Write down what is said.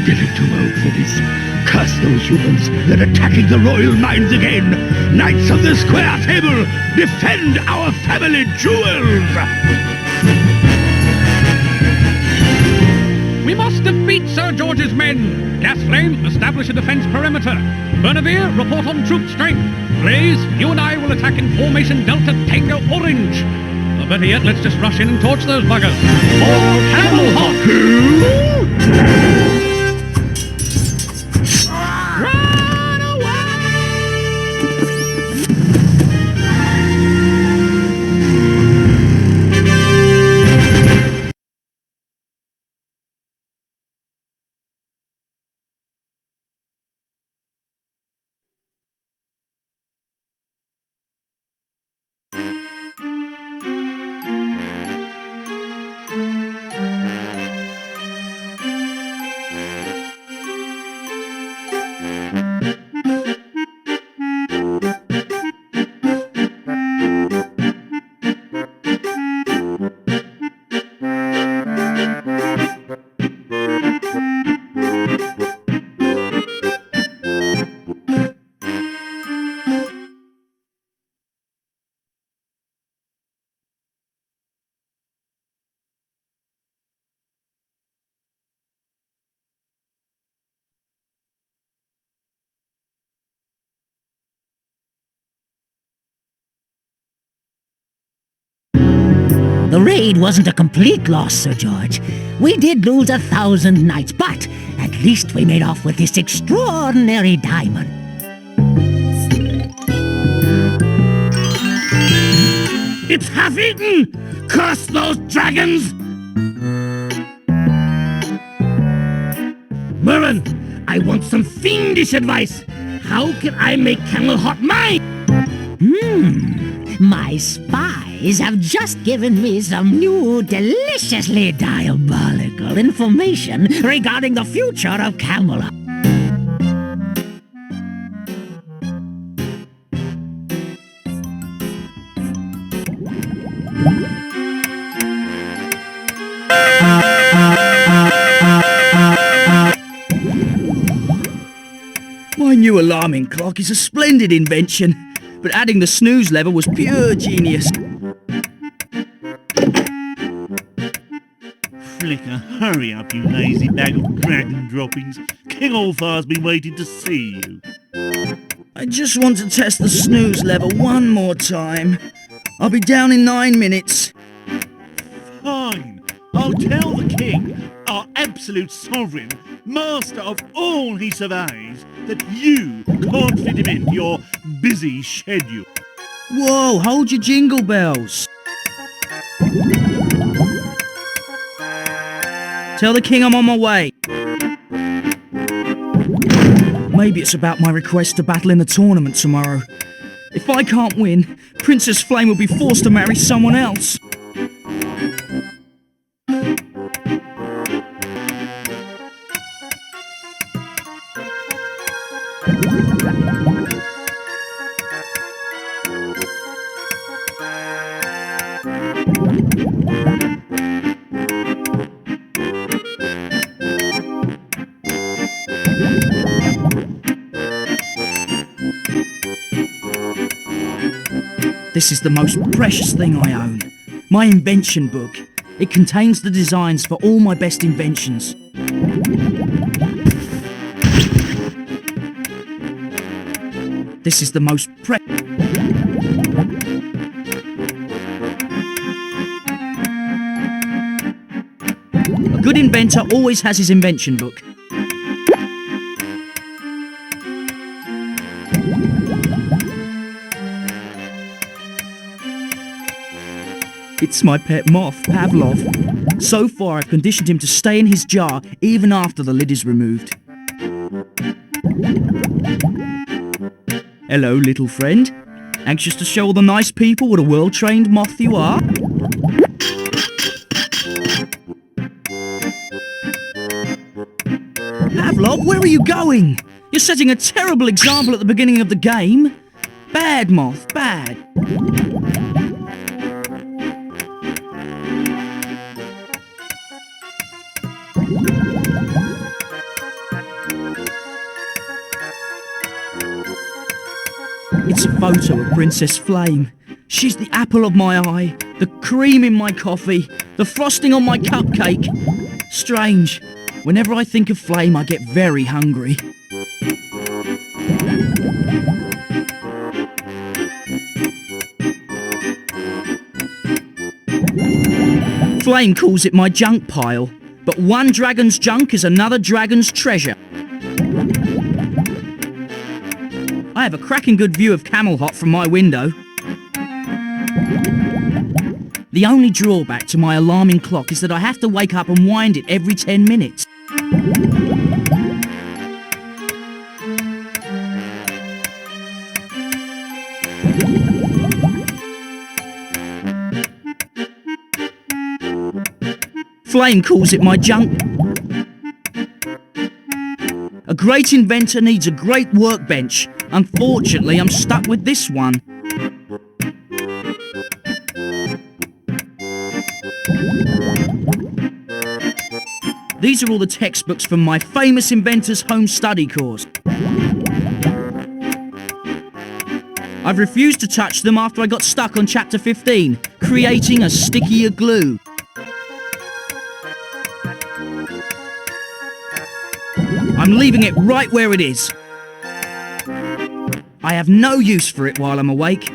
Give it to Moe, Phyllis. Curse those humans. They're attacking the royal mines again. Knights of the Square Table, defend our family jewels! We must defeat Sir George's men. Gasflame, establish a defense perimeter. Bernavir, report on troop strength. Blaze, you and I will attack in formation Delta Tango Orange. Or better yet, let's just rush in and torch those buggers. For Camel Hawk! The raid wasn't a complete loss, Sir George. We did lose 1,000 knights, but at least we made off with this extraordinary diamond. It's half-eaten! Curse those dragons! Merlin, I want some fiendish advice. How can I make Camel Hot mine? My spies have just given me some new, deliciously diabolical information regarding the future of Camelot. My new alarming clock is a splendid invention, but adding the snooze lever was pure genius. Flicker, hurry up, you lazy bag of dragon droppings. King Ulfar's been waiting to see you. I just want to test the snooze lever one more time. I'll be down in 9 minutes. Fine. I'll tell the king, our absolute sovereign, master of all he surveys, that you can't fit him into your busy schedule. Whoa, hold your jingle bells. Tell the king I'm on my way. Maybe it's about my request to battle in the tournament tomorrow. If I can't win, Princess Flame will be forced to marry someone else. This is the most precious thing I own. My invention book. It contains the designs for all my best inventions. This is the most A good inventor always has his invention book. It's my pet moth, Pavlov. So far, I've conditioned him to stay in his jar even after the lid is removed. Hello, little friend. Anxious to show all the nice people what a well-trained moth you are? Pavlov, where are you going? You're setting a terrible example at the beginning of the game. Bad, moth, bad. It's a photo of Princess Flame. She's the apple of my eye, the cream in my coffee, the frosting on my cupcake. Strange. Whenever I think of Flame, I get very hungry. Flame calls it my junk pile, but one dragon's junk is another dragon's treasure. I have a cracking good view of Camelhot from my window. The only drawback to my alarming clock is that I have to wake up and wind it every 10 minutes. Flame calls it my junk. A great inventor needs a great workbench. Unfortunately, I'm stuck with this one. These are all the textbooks from my famous inventor's home study course. I've refused to touch them after I got stuck on chapter 15, creating a stickier glue. I'm leaving it right where it is. I have no use for it while I'm awake.